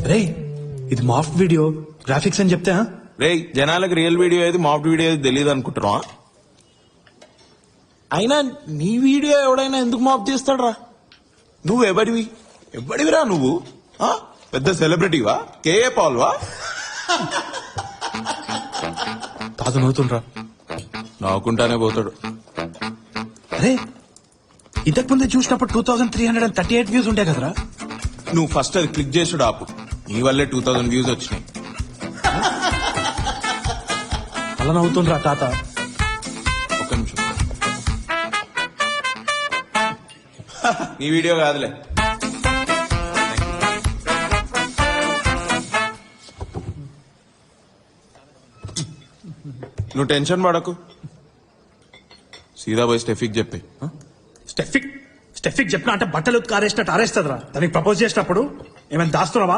రేయ్ ఇది మాఫ్ట్ video graphics అని చెప్తే రేయ్ జనాలకు రియల్ వీడియో ఏది మాఫ్ట్ వీడియో ఏది తెలియదు అనుకుంటున్నా. అయినా నీ వీడియో ఎవడైనా ఎందుకు మాఫ్ చేస్తాడ్రా? నువ్వు ఎవడివిరా నువ్వు? పెద్ద సెలబ్రిటీవా? కేఏ పాల్వా? తాత నవ్వుతుండ్రా. నవ్వుకుంటానే పోతాడు. అరే ఇంతకు ముందే చూసినప్పుడు 2338 వ్యూస్ ఉంటాయి కదరా. నువ్వు ఫస్ట్ అది క్లిక్ చేసుడు ఆపు. నీ వల్లే 2000 వ్యూస్ వచ్చినాయి. అలా నవ్వుతుండ్రా తాత. ఒక్క నిమిషం. నీ వీడియో కాదులే. నువ్వు టెన్షన్ పడకు. సీదా పోయి స్టెఫిక్ చెప్పి. స్టెఫిక్ చెప్పినా అంటే బట్టలు ఆరేసినట్టు ఆరేస్తుందిరా. దానికి ప్రపోజ్ చేసినప్పుడు ఏమైనా దాస్తున్నావా?